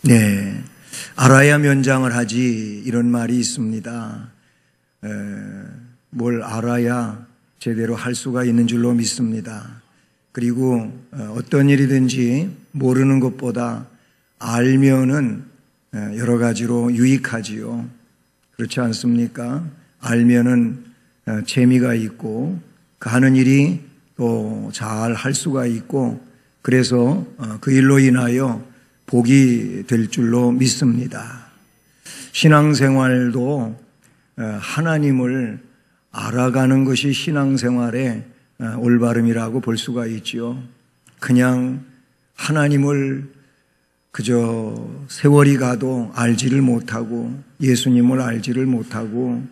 네, 알아야 면장을 하지 이런 말이 있습니다. 뭘 알아야 제대로 할 수가 있는 줄로 믿습니다. 그리고 어떤 일이든지 모르는 것보다 알면은 여러 가지로 유익하지요. 그렇지 않습니까? 알면은 재미가 있고 그 하는 일이 또 잘 할 수가 있고 그래서 그 일로 인하여 복이 될 줄로 믿습니다. 신앙생활도 하나님을 알아가는 것이 신앙생활의 올바름이라고 볼 수가 있죠. 그냥 하나님을 그저 세월이 가도 알지를 못하고 예수님을 알지를 못하고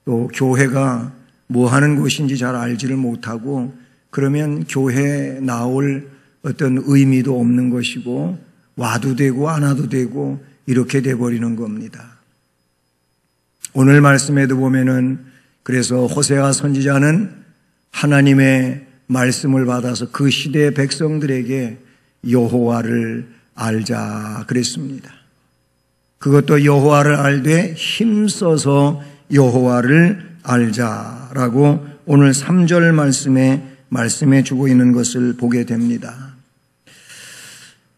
또 교회가 뭐 하는 곳인지 잘 알지를 못하고 그러면 교회에 나올 어떤 의미도 없는 것이고 와도 되고 안 와도 되고 이렇게 돼버리는 겁니다. 오늘 말씀에도 보면은 그래서 호세아 선지자는 하나님의 말씀을 받아서 그 시대의 백성들에게 여호와를 알자 그랬습니다. 그것도 여호와를 알되 힘써서 여호와를 알자라고 오늘 3절 말씀해 주고 있는 것을 보게 됩니다.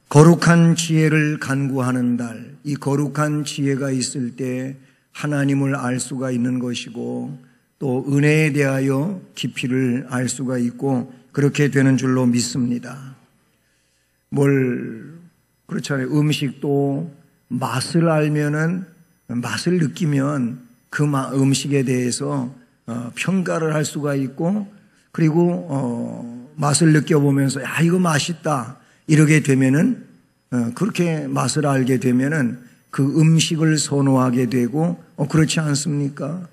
거룩한 지혜를 간구하는 달, 이 거룩한 지혜가 있을 때 하나님을 알 수가 있는 것이고 또 은혜에 대하여 깊이를 알 수가 있고 그렇게 되는 줄로 믿습니다. 그렇잖아요. 음식도 맛을 알면은 맛을 느끼면 그 음식에 대해서 평가를 할 수가 있고 그리고 맛을 느껴보면서 야 이거 맛있다 이러게 되면은 그렇게 맛을 알게 되면은 그 음식을 선호하게 되고 그렇지 않습니까?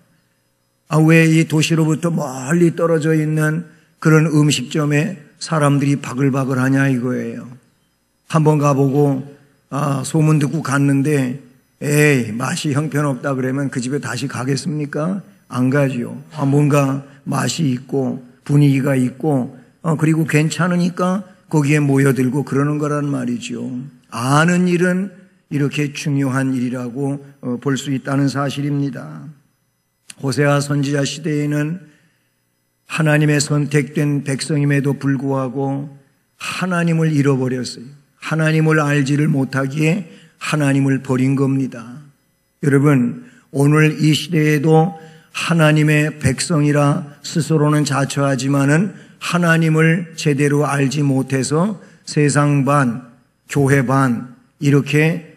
왜 이 도시로부터 멀리 떨어져 있는 그런 음식점에 사람들이 바글바글 하냐 이거예요. 한번 가보고 소문 듣고 갔는데 에이 맛이 형편없다 그러면 그 집에 다시 가겠습니까? 안 가지요. 뭔가 맛이 있고 분위기가 있고 그리고 괜찮으니까 거기에 모여들고 그러는 거란 말이죠. 아는 일은 이렇게 중요한 일이라고 볼 수 있다는 사실입니다. 호세아 선지자 시대에는 하나님의 선택된 백성임에도 불구하고 하나님을 잃어버렸어요. 하나님을 알지를 못하기에 하나님을 버린 겁니다. 여러분, 오늘 이 시대에도 하나님의 백성이라 스스로는 자처하지만은 하나님을 제대로 알지 못해서 세상 반, 교회 반 이렇게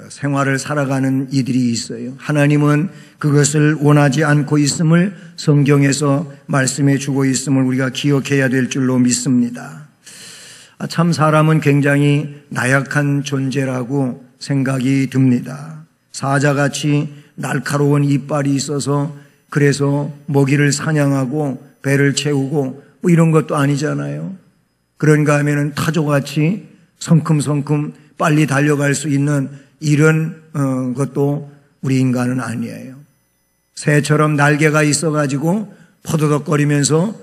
생활을 살아가는 이들이 있어요. 하나님은 그것을 원하지 않고 있음을 성경에서 말씀해 주고 있음을 우리가 기억해야 될 줄로 믿습니다. 참 사람은 굉장히 나약한 존재라고 생각이 듭니다. 사자같이 날카로운 이빨이 있어서 그래서 먹이를 사냥하고 배를 채우고 뭐 이런 것도 아니잖아요. 그런가 하면은 타조같이 성큼성큼 빨리 달려갈 수 있는 이런 것도 우리 인간은 아니에요. 새처럼 날개가 있어가지고 포도덕거리면서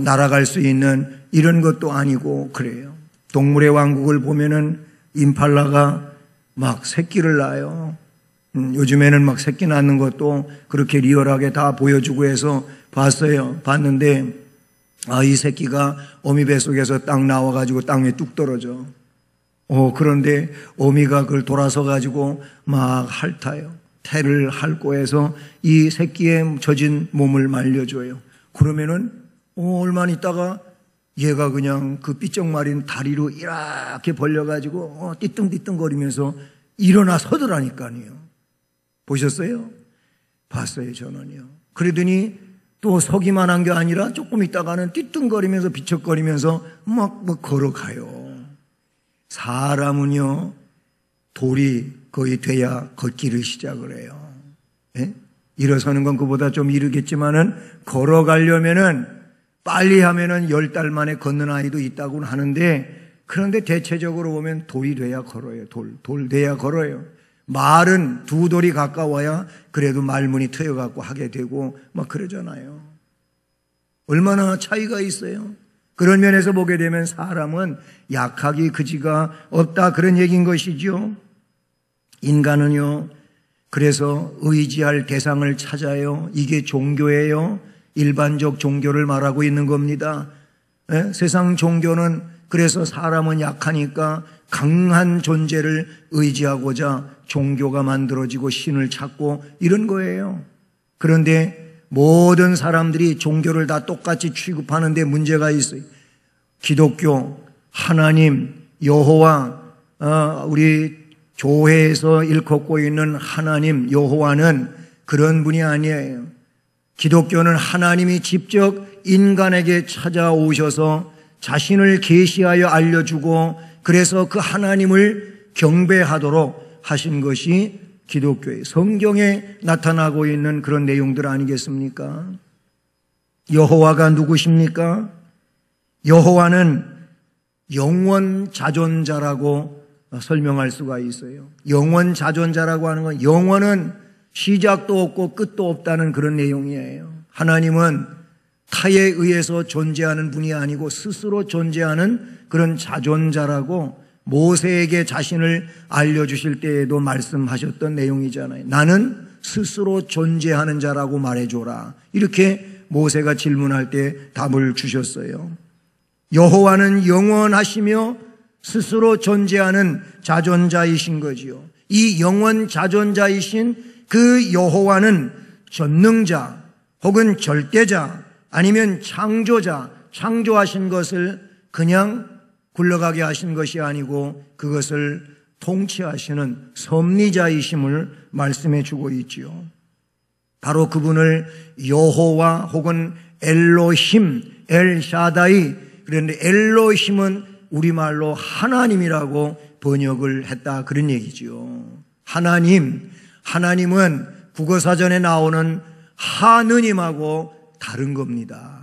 날아갈 수 있는 이런 것도 아니고 그래요. 동물의 왕국을 보면은 임팔라가 막 새끼를 낳아요. 요즘에는 막 새끼 낳는 것도 그렇게 리얼하게 다 보여주고 해서 봤는데 이 새끼가 어미 뱃속에서 딱 나와가지고 땅 위에 뚝 떨어져. 그런데 어미가 그걸 돌아서 가지고 막 핥아요. 태를 핥고 해서 이 새끼의 젖은 몸을 말려줘요. 그러면은 얼마나 있다가 얘가 그냥 그 삐쩍 마린 다리로 이렇게 벌려가지고 띠뚱띠뚱거리면서 일어나 서더라니까요. 보셨어요? 봤어요, 저는요. 그러더니 또 서기만 한 게 아니라 조금 있다가는 띠뚱거리면서 비척거리면서 막 걸어가요. 사람은요, 돌이 거의 돼야 걷기를 시작을 해요. 예? 일어서는 건 그보다 좀 이르겠지만은 걸어가려면은 빨리 하면은 10달 만에 걷는 아이도 있다고는 하는데 그런데 대체적으로 보면 돌이 돼야 걸어요. 돌 돼야 걸어요. 말은 두 돌이 가까워야 그래도 말문이 트여갖고 하게 되고 막 그러잖아요. 얼마나 차이가 있어요. 그런 면에서 보게 되면 사람은 약하기 그지가 없다 그런 얘기인 것이죠. 인간은요, 그래서 의지할 대상을 찾아요. 이게 종교예요. 일반적 종교를 말하고 있는 겁니다. 세상 종교는 그래서 사람은 약하니까 강한 존재를 의지하고자 종교가 만들어지고 신을 찾고 이런 거예요. 그런데 모든 사람들이 종교를 다 똑같이 취급하는데 문제가 있어요. 기독교, 하나님, 여호와, 우리 교회에서 일컫고 있는 하나님, 여호와는 그런 분이 아니에요. 기독교는 하나님이 직접 인간에게 찾아오셔서 자신을 계시하여 알려주고 그래서 그 하나님을 경배하도록 하신 것이 기독교의 성경에 나타나고 있는 그런 내용들 아니겠습니까? 여호와가 누구십니까? 여호와는 영원 자존자라고 설명할 수가 있어요. 영원 자존자라고 하는 건 영원은 시작도 없고 끝도 없다는 그런 내용이에요. 하나님은 타에 의해서 존재하는 분이 아니고 스스로 존재하는 그런 자존자라고 모세에게 자신을 알려주실 때에도 말씀하셨던 내용이잖아요. 나는 스스로 존재하는 자라고 말해줘라. 이렇게 모세가 질문할 때 답을 주셨어요. 여호와는 영원하시며 스스로 존재하는 자존자이신 거지요. 이 영원 자존자이신 그 여호와는 전능자 혹은 절대자 아니면 창조자, 창조하신 것을 그냥 굴러가게 하신 것이 아니고 그것을 통치하시는 섭리자이심을 말씀해 주고 있지요. 바로 그분을 여호와 혹은 엘로힘, 엘샤다이, 그런데 엘로힘은 우리말로 하나님이라고 번역을 했다 그런 얘기지요. 하나님은 국어사전에 나오는 하느님하고 다른 겁니다.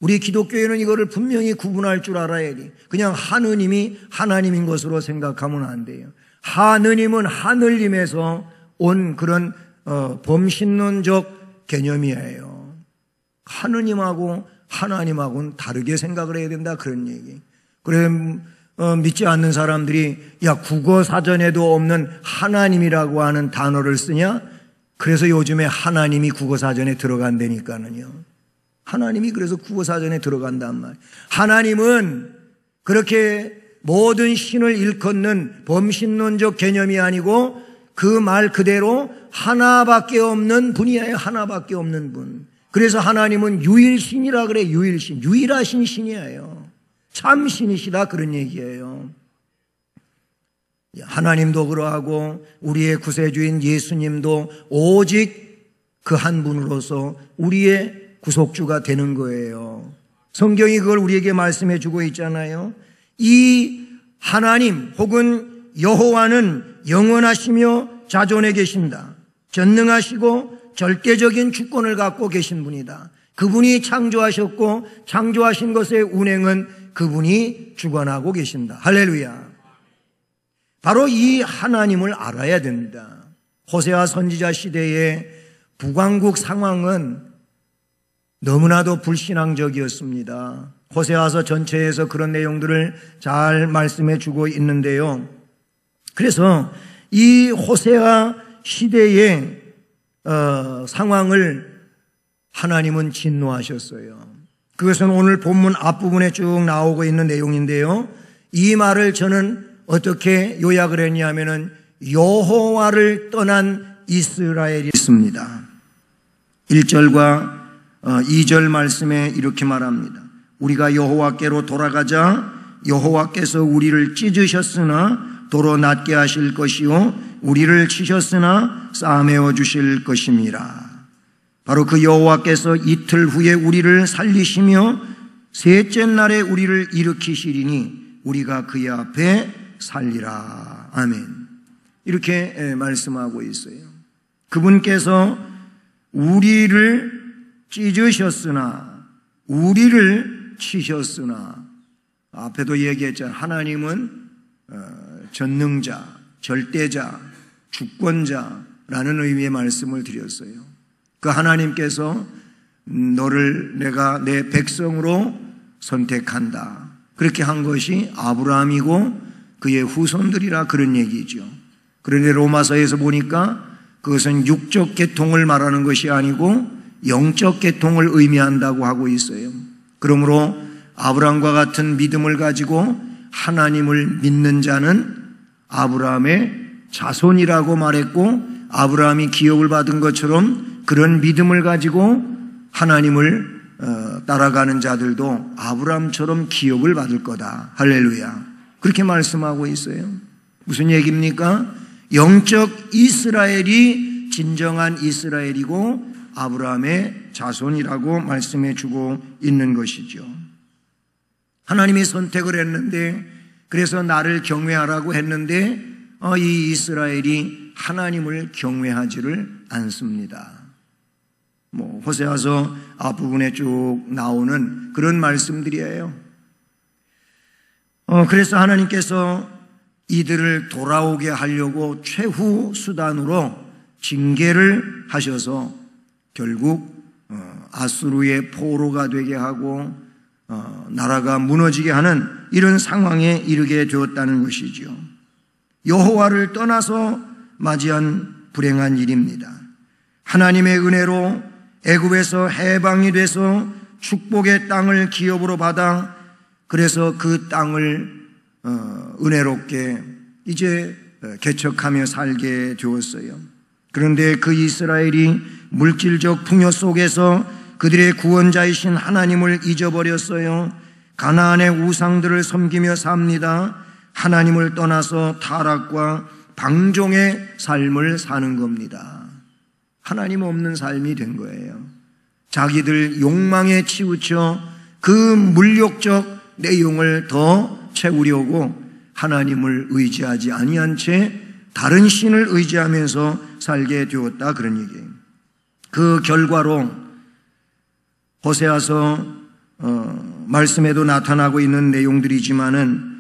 우리 기독교에는 이거를 분명히 구분할 줄 알아야 돼. 그냥 하느님이 하나님인 것으로 생각하면 안 돼요. 하느님은 하늘님에서 온 그런 범신론적 개념이에요. 하느님하고 하나님하고는 다르게 생각을 해야 된다 그런 얘기. 그래 믿지 않는 사람들이 야 국어사전에도 없는 하나님이라고 하는 단어를 쓰냐? 그래서 요즘에 하나님이 국어사전에 들어간다니까는요. 하나님이 그래서 국어사전에 들어간단 말이에요. 하나님은 그렇게 모든 신을 일컫는 범신론적 개념이 아니고 그 말 그대로 하나밖에 없는 분이에요. 하나밖에 없는 분. 그래서 하나님은 유일신이라 그래. 유일신. 유일하신 신이에요. 참 신이시다 그런 얘기예요. 하나님도 그러하고 우리의 구세주인 예수님도 오직 그 한 분으로서 우리의 구속주가 되는 거예요. 성경이 그걸 우리에게 말씀해 주고 있잖아요. 이 하나님 혹은 여호와는 영원하시며 자존해 계신다. 전능하시고 절대적인 주권을 갖고 계신 분이다. 그분이 창조하셨고 창조하신 것의 운행은 그분이 주관하고 계신다. 할렐루야. 바로 이 하나님을 알아야 됩니다. 호세아 선지자 시대의 북왕국 상황은 너무나도 불신앙적이었습니다. 호세아서 전체에서 그런 내용들을 잘 말씀해 주고 있는데요. 그래서 이 호세아 시대의 상황을 하나님은 진노하셨어요. 그것은 오늘 본문 앞부분에 쭉 나오고 있는 내용인데요. 이 말을 저는 어떻게 요약을 했냐면은 여호와를 떠난 이스라엘이 있습니다. 1절과 2절 말씀에 이렇게 말합니다. 우리가 여호와께로 돌아가자 여호와께서 우리를 찢으셨으나 도로 낫게 하실 것이요 우리를 치셨으나 싸매어 주실 것임이라. 바로 그 여호와께서 이틀 후에 우리를 살리시며 셋째 날에 우리를 일으키시리니 우리가 그의 앞에 살리라. 아멘. 이렇게 말씀하고 있어요. 그분께서 우리를 찢으셨으나 우리를 치셨으나 앞에도 얘기했잖아요. 하나님은 전능자, 절대자, 주권자라는 의미의 말씀을 드렸어요. 그 하나님께서 너를 내가 내 백성으로 선택한다. 그렇게 한 것이 아브라함이고 그의 후손들이라 그런 얘기죠. 그런데 로마서에서 보니까 그것은 육적 계통을 말하는 것이 아니고 영적 계통을 의미한다고 하고 있어요. 그러므로 아브라함과 같은 믿음을 가지고 하나님을 믿는 자는 아브라함의 자손이라고 말했고, 아브라함이 기업을 받은 것처럼 그런 믿음을 가지고 하나님을 따라가는 자들도 아브라함처럼 기업을 받을 거다. 할렐루야. 그렇게 말씀하고 있어요. 무슨 얘기입니까? 영적 이스라엘이 진정한 이스라엘이고 아브라함의 자손이라고 말씀해 주고 있는 것이죠. 하나님이 선택을 했는데, 그래서 나를 경외하라고 했는데 이 이스라엘이 하나님을 경외하지를 않습니다. 호세아서 앞부분에 쭉 나오는 그런 말씀들이에요. 그래서 하나님께서 이들을 돌아오게 하려고 최후 수단으로 징계를 하셔서 결국 아수르의 포로가 되게 하고 나라가 무너지게 하는 이런 상황에 이르게 되었다는 것이지요. 여호와를 떠나서 맞이한 불행한 일입니다. 하나님의 은혜로 애굽에서 해방이 돼서 축복의 땅을 기업으로 받아, 그래서 그 땅을 은혜롭게 이제 개척하며 살게 되었어요. 그런데 그 이스라엘이 물질적 풍요 속에서 그들의 구원자이신 하나님을 잊어버렸어요. 가나안의 우상들을 섬기며 삽니다. 하나님을 떠나서 타락과 방종의 삶을 사는 겁니다. 하나님 없는 삶이 된 거예요. 자기들 욕망에 치우쳐 그 물욕적 내용을 더 채우려고 하나님을 의지하지 아니한 채 다른 신을 의지하면서 살게 되었다, 그런 얘기예요. 그 결과로 호세아서 말씀에도 나타나고 있는 내용들이지만은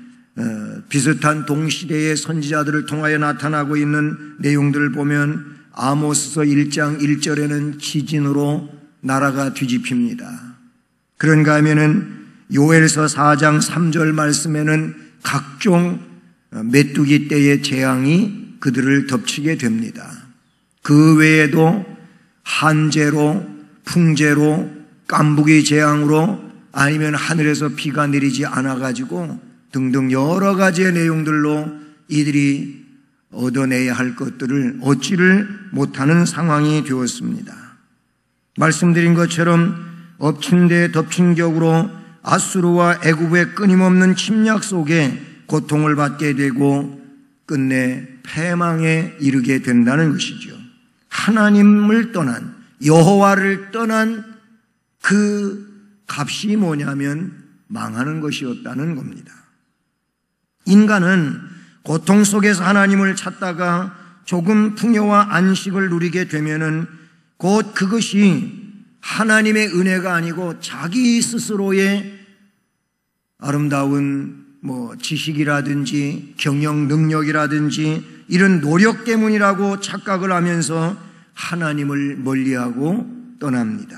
비슷한 동시대의 선지자들을 통하여 나타나고 있는 내용들을 보면 아모스서 1장 1절에는 지진으로 나라가 뒤집힙니다. 그런가 하면은 요엘서 4장 3절 말씀에는 각종 메뚜기 떼의 재앙이 그들을 덮치게 됩니다. 그 외에도 한재로, 풍재로, 깐부기 재앙으로, 아니면 하늘에서 비가 내리지 않아가지고 등등 여러 가지의 내용들로 이들이 얻어내야 할 것들을 얻지를 못하는 상황이 되었습니다. 말씀드린 것처럼 엎친 데 덮친 격으로 아수르와 애굽의 끊임없는 침략 속에 고통을 받게 되고 끝내 패망에 이르게 된다는 것이죠. 하나님을 떠난, 여호와를 떠난 그 값이 뭐냐면 망하는 것이었다는 겁니다. 인간은 고통 속에서 하나님을 찾다가 조금 풍요와 안식을 누리게 되면은 곧 그것이 하나님의 은혜가 아니고 자기 스스로의 아름다운 지식이라든지 경영 능력이라든지 이런 노력 때문이라고 착각을 하면서 하나님을 멀리하고 떠납니다.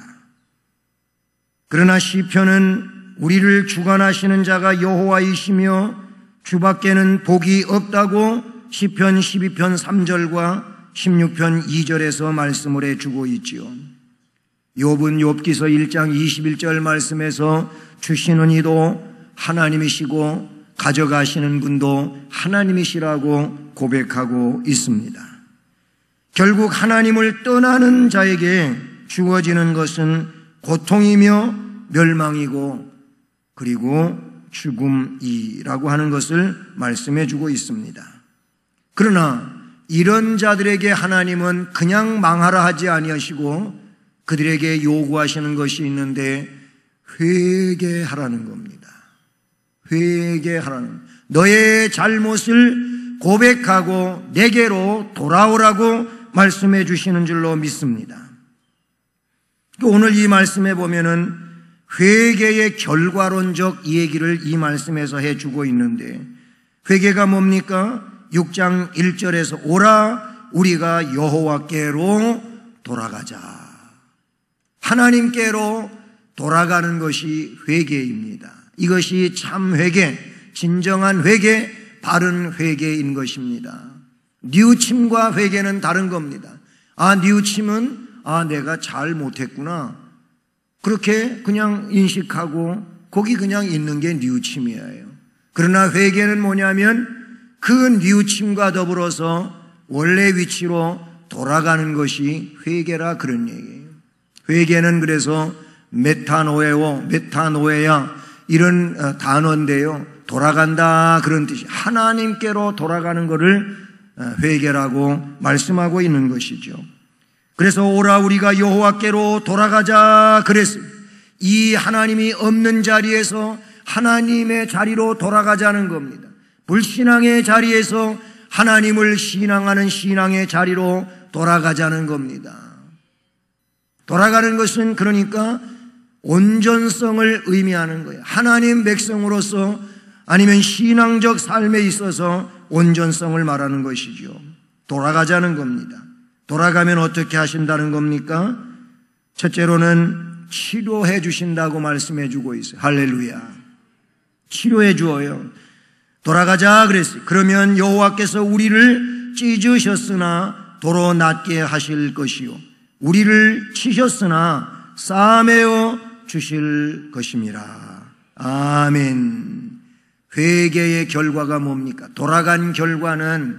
그러나 시편은 우리를 주관하시는 자가 여호와이시며 주밖에는 복이 없다고 시편 12편 3절과 16편 2절에서 말씀을 해주고 있지요. 욥은 욥기서 1장 21절 말씀에서 주시는 이도 하나님이시고 가져가시는 분도 하나님이시라고 고백하고 있습니다. 결국 하나님을 떠나는 자에게 주어지는 것은 고통이며 멸망이고 그리고 죽음이라고 하는 것을 말씀해 주고 있습니다. 그러나 이런 자들에게 하나님은 그냥 망하라 하지 아니하시고 그들에게 요구하시는 것이 있는데 회개하라는 겁니다. 회개하라는, 너의 잘못을 고백하고 내게로 돌아오라고 말씀해 주시는 줄로 믿습니다. 오늘 이 말씀에 보면은 회개의 결과론적 얘기를 이 말씀에서 해주고 있는데, 회개가 뭡니까? 6장 1절에서 오라 우리가 여호와께로 돌아가자. 하나님께로 돌아가는 것이 회개입니다. 이것이 참 회개, 진정한 회개, 바른 회개인 것입니다. 뉘우침과 회개는 다른 겁니다. 뉘우침은 내가 잘 못했구나, 그렇게 그냥 인식하고 거기 그냥 있는 게 뉘우침이에요. 그러나 회개는 뭐냐면 그 뉘우침과 더불어서 원래 위치로 돌아가는 것이 회개라, 그런 얘기예요. 회개는 그래서 메타노에야 이런 단어인데요, 돌아간다 그런 뜻이, 하나님께로 돌아가는 것을 회개라고 말씀하고 있는 것이죠. 그래서 오라 우리가 여호와께로 돌아가자 그랬어요. 이 하나님이 없는 자리에서 하나님의 자리로 돌아가자는 겁니다. 불신앙의 자리에서 하나님을 신앙하는 신앙의 자리로 돌아가자는 겁니다. 돌아가는 것은 그러니까 온전성을 의미하는 거예요. 하나님 백성으로서 아니면 신앙적 삶에 있어서 온전성을 말하는 것이죠. 돌아가자는 겁니다. 돌아가면 어떻게 하신다는 겁니까? 첫째로는 치료해 주신다고 말씀해 주고 있어요. 할렐루야. 치료해 주어요. 돌아가자 그랬어요. 그러면 여호와께서 우리를 찢으셨으나 도로 낫게 하실 것이요, 우리를 치셨으나 싸매어 주실 것임이라. 아멘. 회개의 결과가 뭡니까? 돌아간 결과는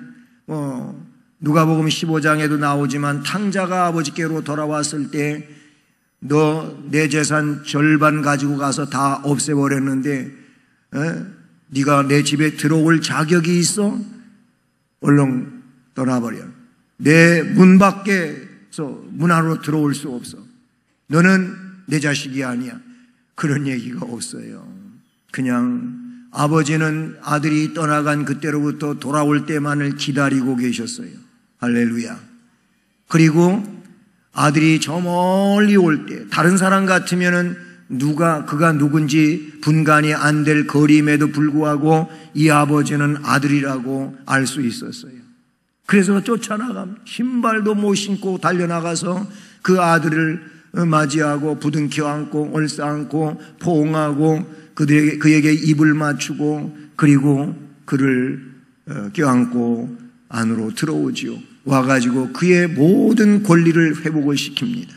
누가복음 15장에도 나오지만 탕자가 아버지께로 돌아왔을 때 너 내 재산 절반 가지고 가서 다 없애버렸는데 네가 내 집에 들어올 자격이 있어? 얼른 떠나버려. 내 문 밖에서 문 안으로 들어올 수 없어. 너는 내 자식이 아니야. 그런 얘기가 없어요. 그냥 아버지는 아들이 떠나간 그때로부터 돌아올 때만을 기다리고 계셨어요. 할렐루야. 그리고 아들이 저 멀리 올 때, 다른 사람 같으면은 그가 누군지 분간이 안 될 거리임에도 불구하고 이 아버지는 아들이라고 알 수 있었어요. 그래서 쫓아나갑니다. 신발도 못 신고 달려나가서 그 아들을 맞이하고 부둥켜 안고 얼싸안고 포옹하고 그에게 입을 맞추고 그리고 그를 껴안고 안으로 들어오지요. 와가지고 그의 모든 권리를 회복을 시킵니다.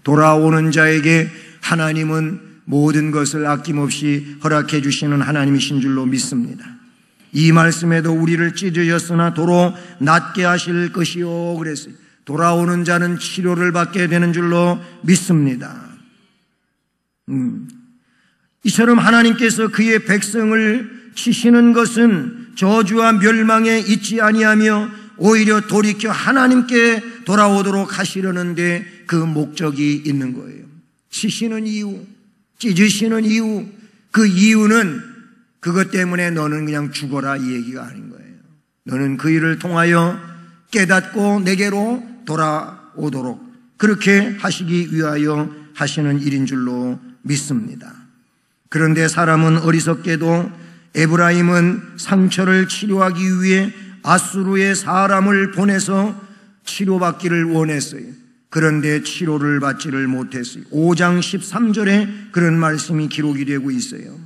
돌아오는 자에게 하나님은 모든 것을 아낌없이 허락해 주시는 하나님이신 줄로 믿습니다. 이 말씀에도 우리를 찢으셨으나 도로 낫게 하실 것이요 그랬어요. 돌아오는 자는 치료를 받게 되는 줄로 믿습니다. 이처럼 하나님께서 그의 백성을 치시는 것은 저주와 멸망에 있지 아니하며 오히려 돌이켜 하나님께 돌아오도록 하시려는데 그 목적이 있는 거예요. 치시는 이유, 찢으시는 이유, 그 이유는 그것 때문에 너는 그냥 죽어라 이 얘기가 아닌 거예요. 너는 그 일을 통하여 깨닫고 내게로 돌아오도록 그렇게 하시기 위하여 하시는 일인 줄로 믿습니다. 그런데 사람은 어리석게도 에브라임은 상처를 치료하기 위해 아수르의 사람을 보내서 치료받기를 원했어요. 그런데 치료를 받지를 못했어요. 5장 13절에 그런 말씀이 기록이 되고 있어요.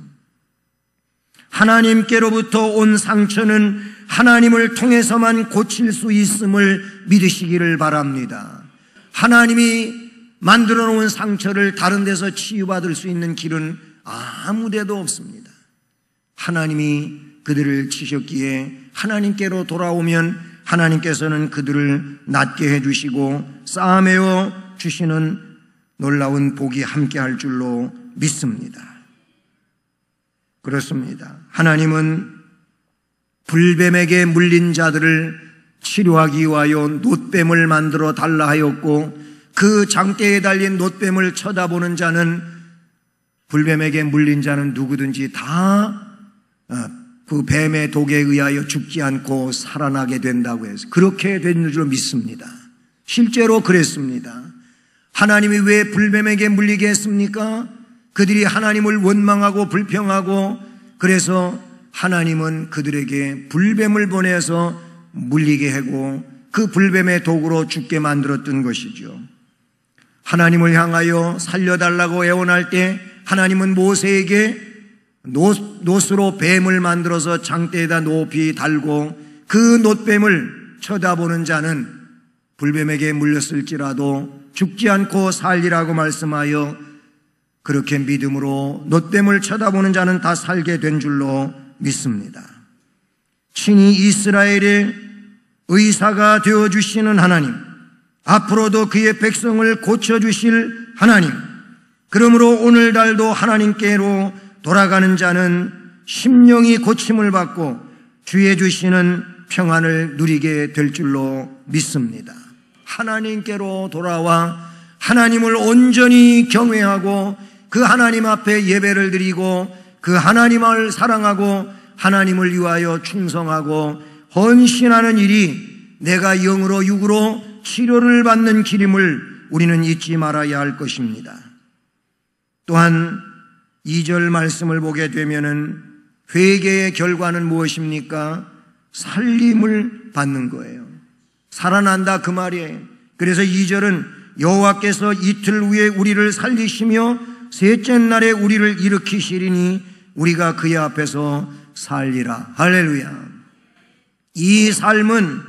하나님께로부터 온 상처는 하나님을 통해서만 고칠 수 있음을 믿으시기를 바랍니다. 하나님이 만들어 놓은 상처를 다른 데서 치유받을 수 있는 길은 아무 데도 없습니다. 하나님이 그들을 치셨기에 하나님께로 돌아오면 하나님께서는 그들을 낫게 해주시고 싸매어 주시는 놀라운 복이 함께할 줄로 믿습니다. 그렇습니다. 하나님은 불뱀에게 물린 자들을 치료하기 위하여 놋뱀을 만들어 달라 하였고 그 장대에 달린 놋뱀을 쳐다보는 자는 불뱀에게 물린 자는 누구든지 다 그 뱀의 독에 의하여 죽지 않고 살아나게 된다고 해서 그렇게 된 줄 믿습니다. 실제로 그랬습니다. 하나님이 왜 불뱀에게 물리게 했습니까? 그들이 하나님을 원망하고 불평하고 그래서 하나님은 그들에게 불뱀을 보내서 물리게 하고 그 불뱀의 독으로 죽게 만들었던 것이죠. 하나님을 향하여 살려달라고 애원할 때 하나님은 모세에게 놋으로 뱀을 만들어서 장대에다 높이 달고 그 놋뱀을 쳐다보는 자는 불뱀에게 물렸을지라도 죽지 않고 살리라고 말씀하여 그렇게 믿음으로 놋뱀을 쳐다보는 자는 다 살게 된 줄로 믿습니다. 친히 이스라엘의 의사가 되어주시는 하나님, 앞으로도 그의 백성을 고쳐주실 하나님, 그러므로 오늘날도 하나님께로 돌아가는 자는 심령이 고침을 받고 주의 주시는 평안을 누리게 될 줄로 믿습니다. 하나님께로 돌아와 하나님을 온전히 경외하고 그 하나님 앞에 예배를 드리고 그 하나님을 사랑하고 하나님을 위하여 충성하고 헌신하는 일이 내가 영으로 육으로 치료를 받는 길임을 우리는 잊지 말아야 할 것입니다. 또한 2절 말씀을 보게 되면은 회개의 결과는 무엇입니까? 살림을 받는 거예요. 살아난다 그 말이에요. 그래서 2절은 여호와께서 이틀 후에 우리를 살리시며 셋째 날에 우리를 일으키시리니 우리가 그의 앞에서 살리라. 할렐루야. 이 삶은,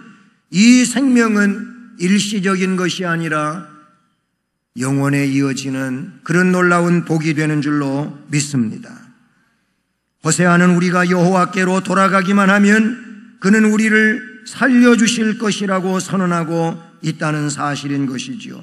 이 생명은 일시적인 것이 아니라 영원에 이어지는 그런 놀라운 복이 되는 줄로 믿습니다. 호세아는 우리가 여호와께로 돌아가기만 하면 그는 우리를 살려주실 것이라고 선언하고 있다는 사실인 것이지요.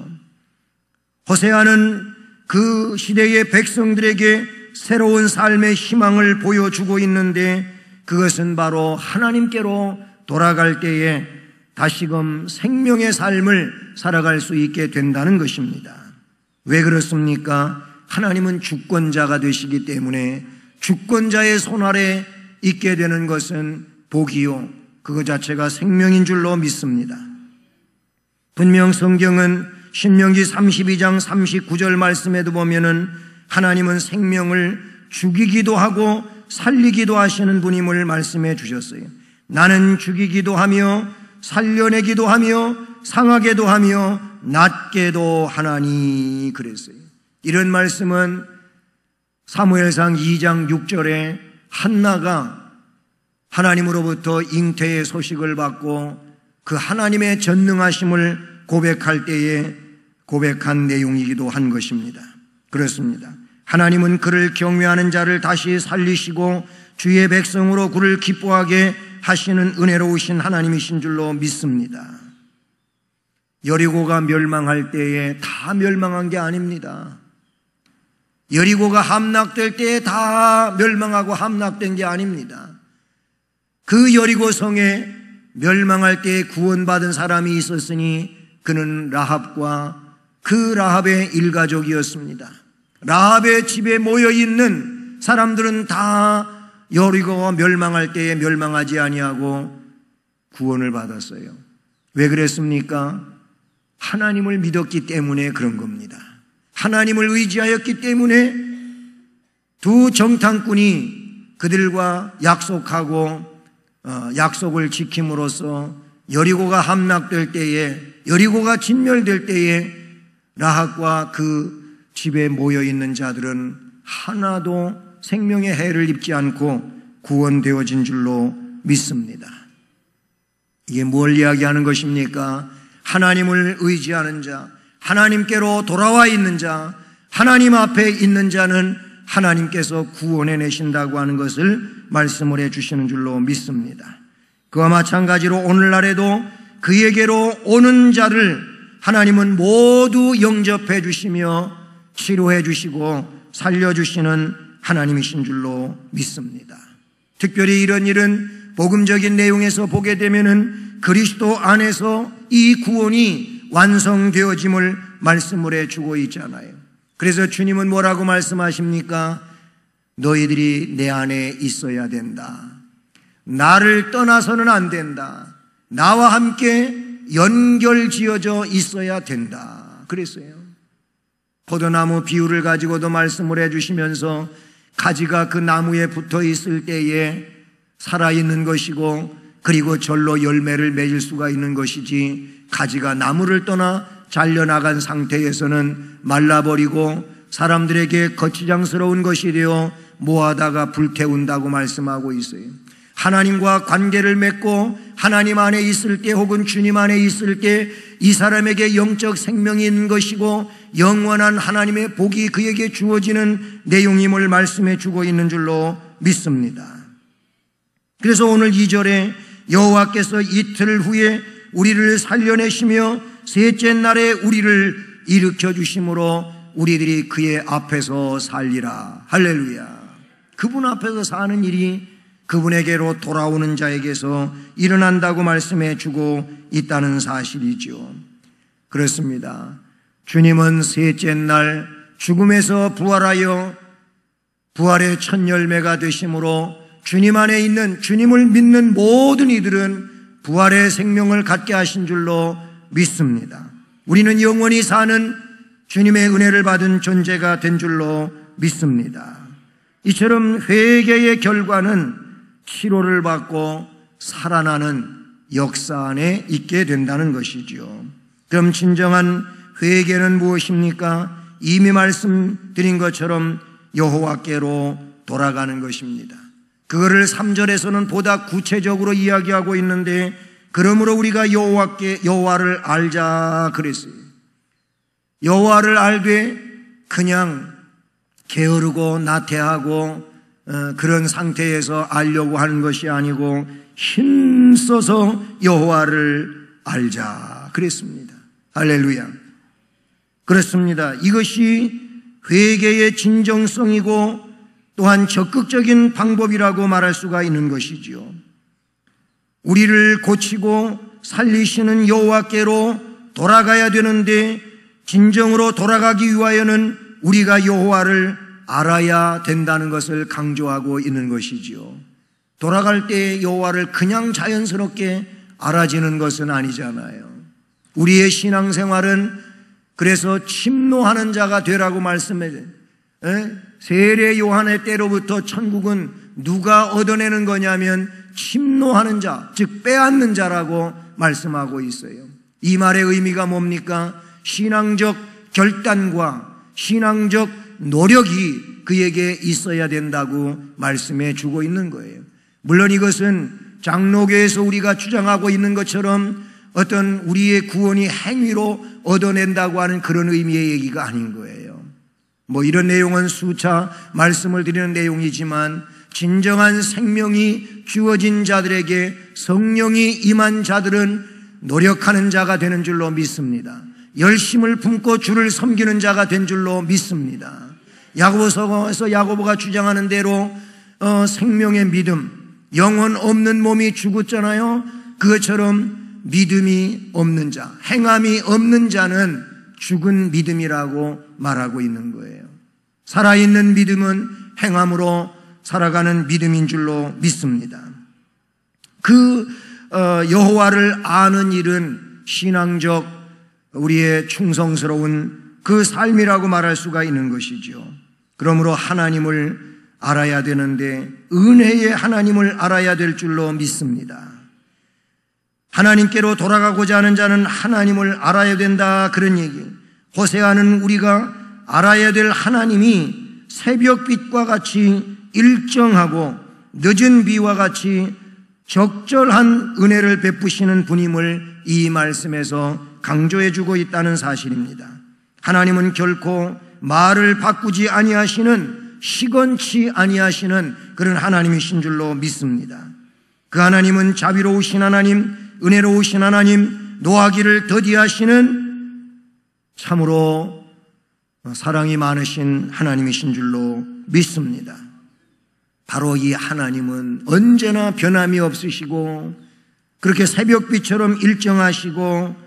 호세아는 그 시대의 백성들에게 새로운 삶의 희망을 보여주고 있는데 그것은 바로 하나님께로 돌아갈 때에 다시금 생명의 삶을 살아갈 수 있게 된다는 것입니다. 왜 그렇습니까? 하나님은 주권자가 되시기 때문에 주권자의 손 아래 있게 되는 것은 복이요, 그것 자체가 생명인 줄로 믿습니다. 분명 성경은 신명기 32장 39절 말씀에도 보면은 하나님은 생명을 죽이기도 하고 살리기도 하시는 분임을 말씀해 주셨어요. 나는 죽이기도 하며 살려내기도 하며 상하게도 하며 낫게도 하나니 그랬어요. 이런 말씀은 사무엘상 2장 6절에 한나가 하나님으로부터 잉태의 소식을 받고 그 하나님의 전능하심을 고백할 때에 고백한 내용이기도 한 것입니다. 그렇습니다. 하나님은 그를 경외하는 자를 다시 살리시고 주의 백성으로 그를 기뻐하게 하시는 은혜로우신 하나님이신 줄로 믿습니다. 여리고가 멸망할 때에 다 멸망한 게 아닙니다. 여리고가 함락될 때에 다 멸망하고 함락된 게 아닙니다. 그 여리고 성에 멸망할 때에 구원받은 사람이 있었으니 그는 라합과 그 라합의 일가족이었습니다. 라합의 집에 모여있는 사람들은 다 여리고가 멸망할 때에 멸망하지 아니하고 구원을 받았어요. 왜 그랬습니까? 하나님을 믿었기 때문에 그런 겁니다. 하나님을 의지하였기 때문에 두 정탐꾼이 그들과 약속하고 약속을 지킴으로써 여리고가 함락될 때에, 여리고가 진멸될 때에 라합과 그 집에 모여있는 자들은 하나도 생명의 해를 입지 않고 구원되어진 줄로 믿습니다. 이게 뭘 이야기하는 것입니까? 하나님을 의지하는 자, 하나님께로 돌아와 있는 자, 하나님 앞에 있는 자는 하나님께서 구원해 내신다고 하는 것을 말씀을 해 주시는 줄로 믿습니다. 그와 마찬가지로 오늘날에도 그에게로 오는 자를 하나님은 모두 영접해 주시며 치료해 주시고 살려주시는 하나님이신 줄로 믿습니다. 특별히 이런 일은 복음적인 내용에서 보게 되면은 그리스도 안에서 이 구원이 완성되어짐을 말씀을 해주고 있잖아요. 그래서 주님은 뭐라고 말씀하십니까? 너희들이 내 안에 있어야 된다. 나를 떠나서는 안 된다. 나와 함께 연결지어져 있어야 된다. 그랬어요. 포도나무 비유를 가지고도 말씀을 해주시면서 가지가 그 나무에 붙어 있을 때에 살아있는 것이고 그리고 절로 열매를 맺을 수가 있는 것이지, 가지가 나무를 떠나 잘려나간 상태에서는 말라버리고 사람들에게 거치장스러운 것이 되어 모아다가 불태운다고 말씀하고 있어요. 하나님과 관계를 맺고 하나님 안에 있을 때 혹은 주님 안에 있을 때 이 사람에게 영적 생명이 있는 것이고 영원한 하나님의 복이 그에게 주어지는 내용임을 말씀해 주고 있는 줄로 믿습니다. 그래서 오늘 2절에 여호와께서 이틀 후에 우리를 살려내시며 셋째 날에 우리를 일으켜 주심으로 우리들이 그의 앞에서 살리라. 할렐루야. 그분 앞에서 사는 일이 그분에게로 돌아오는 자에게서 일어난다고 말씀해 주고 있다는 사실이죠. 그렇습니다. 주님은 셋째 날 죽음에서 부활하여 부활의 첫 열매가 되심으로 주님 안에 있는 주님을 믿는 모든 이들은 부활의 생명을 갖게 하신 줄로 믿습니다. 우리는 영원히 사는 주님의 은혜를 받은 존재가 된 줄로 믿습니다. 이처럼 회개의 결과는 치료를 받고 살아나는 역사 안에 있게 된다는 것이죠. 그럼 진정한 회개는 무엇입니까? 이미 말씀드린 것처럼 여호와께로 돌아가는 것입니다. 그거를 3절에서는 보다 구체적으로 이야기하고 있는데, 그러므로 우리가 여호와를 알자 그랬어요. 여호와를 알되 그냥 게으르고 나태하고 그런 상태에서 알려고 하는 것이 아니고 힘써서 여호와를 알자 그랬습니다. 할렐루야. 그렇습니다. 이것이 회개의 진정성이고 또한 적극적인 방법이라고 말할 수가 있는 것이지요. 우리를 고치고 살리시는 여호와께로 돌아가야 되는데, 진정으로 돌아가기 위하여는 우리가 여호와를 알아야 된다는 것을 강조하고 있는 것이지요. 돌아갈 때 여호와를 그냥 자연스럽게 알아지는 것은 아니잖아요. 우리의 신앙생활은 그래서 침노하는 자가 되라고 말씀해요. 세례 요한의 때로부터 천국은 누가 얻어내는 거냐면 침노하는 자, 즉 빼앗는 자라고 말씀하고 있어요. 이 말의 의미가 뭡니까? 신앙적 결단과 신앙적 노력이 그에게 있어야 된다고 말씀해 주고 있는 거예요. 물론 이것은 장로교에서 우리가 주장하고 있는 것처럼 어떤 우리의 구원이 행위로 얻어낸다고 하는 그런 의미의 얘기가 아닌 거예요. 이런 내용은 수차 말씀을 드리는 내용이지만, 진정한 생명이 주어진 자들에게 성령이 임한 자들은 노력하는 자가 되는 줄로 믿습니다. 열심을 품고 주를 섬기는 자가 된 줄로 믿습니다. 야고보서에서 야고보가 주장하는 대로 생명의 믿음, 영혼 없는 몸이 죽었잖아요. 그것처럼 믿음이 없는 자, 행함이 없는 자는 죽은 믿음이라고 말하고 있는 거예요. 살아있는 믿음은 행함으로 살아가는 믿음인 줄로 믿습니다. 여호와를 아는 일은 신앙적 우리의 충성스러운 그 삶이라고 말할 수가 있는 것이죠. 그러므로 하나님을 알아야 되는데 은혜의 하나님을 알아야 될 줄로 믿습니다. 하나님께로 돌아가고자 하는 자는 하나님을 알아야 된다, 그런 얘기. 호세아는 우리가 알아야 될 하나님이 새벽빛과 같이 일정하고 늦은 비와 같이 적절한 은혜를 베푸시는 분임을 이 말씀에서 강조해 주고 있다는 사실입니다. 하나님은 결코 말을 바꾸지 아니하시는, 시건치 아니하시는 그런 하나님이신 줄로 믿습니다. 그 하나님은 자비로우신 하나님, 은혜로우신 하나님, 노하기를 더디하시는 참으로 사랑이 많으신 하나님이신 줄로 믿습니다. 바로 이 하나님은 언제나 변함이 없으시고 그렇게 새벽비처럼 일정하시고,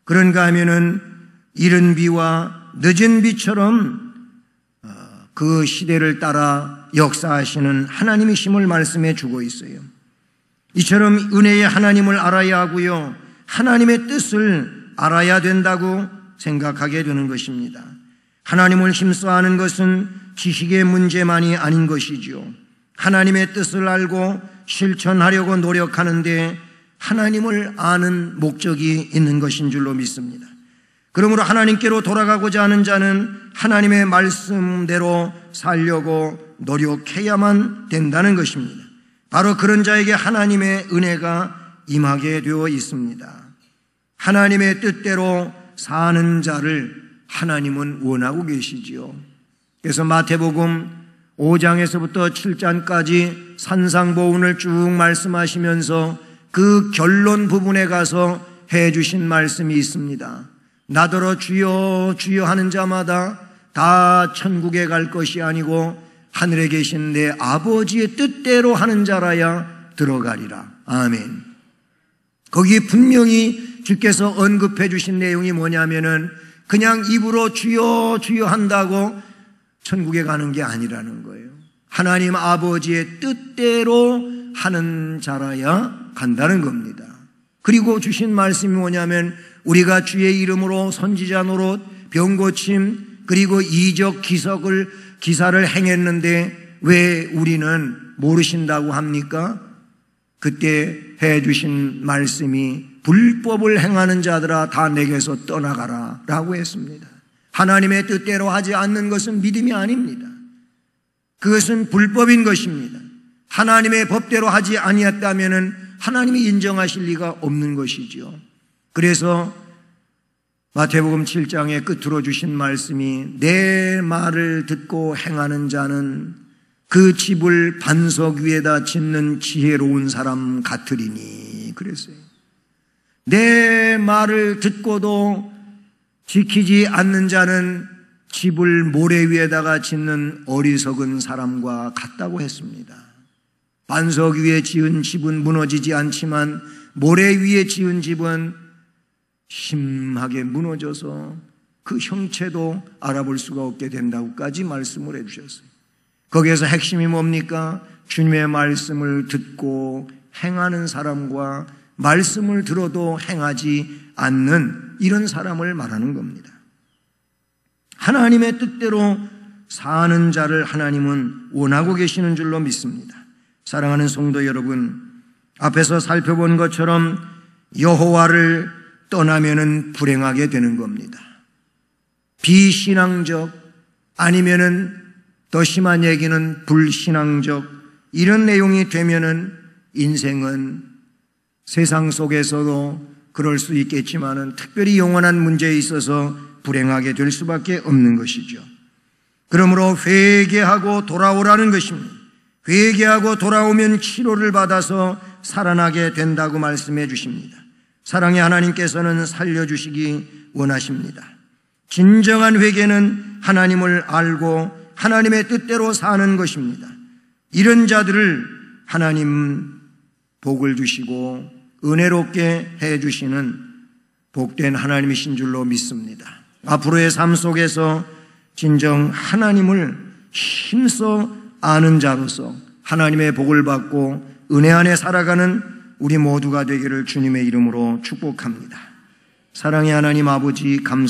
그런가 하면은 이른 비와 늦은 비처럼 그 시대를 따라 역사하시는 하나님이심을 말씀해 주고 있어요. 이처럼 은혜의 하나님을 알아야 하고요, 하나님의 뜻을 알아야 된다고 생각하게 되는 것입니다. 하나님을 힘써 아는 것은 지식의 문제만이 아닌 것이지요. 하나님의 뜻을 알고 실천하려고 노력하는데 하나님을 아는 목적이 있는 것인 줄로 믿습니다. 그러므로 하나님께로 돌아가고자 하는 자는 하나님의 말씀대로 살려고 노력해야만 된다는 것입니다. 바로 그런 자에게 하나님의 은혜가 임하게 되어 있습니다. 하나님의 뜻대로 사는 자를 하나님은 원하고 계시지요. 그래서 마태복음 5장에서부터 7장까지 산상보훈을 쭉 말씀하시면서 그 결론 부분에 가서 해주신 말씀이 있습니다. 나더러 주여 주여 하는 자마다 다 천국에 갈 것이 아니고 하늘에 계신 내 아버지의 뜻대로 하는 자라야 들어가리라. 아멘. 거기 분명히 주께서 언급해 주신 내용이 뭐냐면은 그냥 입으로 주여 주여 한다고 천국에 가는 게 아니라는 거예요. 하나님 아버지의 뜻대로 하는 자라야 간다는 겁니다. 그리고 주신 말씀이 뭐냐면 우리가 주의 이름으로 선지자 노릇, 병고침, 그리고 이적 기사를 행했는데 왜 우리는 모르신다고 합니까? 그때 해주신 말씀이 불법을 행하는 자들아 다 내게서 떠나가라 라고 했습니다. 하나님의 뜻대로 하지 않는 것은 믿음이 아닙니다. 그것은 불법인 것입니다. 하나님의 법대로 하지 아니했다면 하나님이 인정하실 리가 없는 것이지요. 그래서 마태복음 7장의 끝으로 주신 말씀이 내 말을 듣고 행하는 자는 그 집을 반석 위에다 짓는 지혜로운 사람 같으리니 그랬어요. 내 말을 듣고도 지키지 않는 자는 집을 모래 위에다가 짓는 어리석은 사람과 같다고 했습니다. 반석 위에 지은 집은 무너지지 않지만 모래 위에 지은 집은 심하게 무너져서 그 형체도 알아볼 수가 없게 된다고까지 말씀을 해주셨어요. 거기에서 핵심이 뭡니까? 주님의 말씀을 듣고 행하는 사람과 말씀을 들어도 행하지 않는 이런 사람을 말하는 겁니다. 하나님의 뜻대로 사는 자를 하나님은 원하고 계시는 줄로 믿습니다. 사랑하는 성도 여러분, 앞에서 살펴본 것처럼 여호와를 떠나면은 불행하게 되는 겁니다. 비신앙적 아니면은 더 심한 얘기는 불신앙적 이런 내용이 되면은 인생은 세상 속에서도 그럴 수 있겠지만은 특별히 영원한 문제에 있어서 불행하게 될 수밖에 없는 것이죠. 그러므로 회개하고 돌아오라는 것입니다. 회개하고 돌아오면 치료를 받아서 살아나게 된다고 말씀해 주십니다. 사랑의 하나님께서는 살려주시기 원하십니다. 진정한 회개는 하나님을 알고 하나님의 뜻대로 사는 것입니다. 이런 자들을 하나님 복을 주시고 은혜롭게 해주시는 복된 하나님이신 줄로 믿습니다. 앞으로의 삶 속에서 진정 하나님을 힘써 아는 자로서 하나님의 복을 받고 은혜 안에 살아가는 우리 모두가 되기를 주님의 이름으로 축복합니다. 사랑의 하나님 아버지 감사합니다.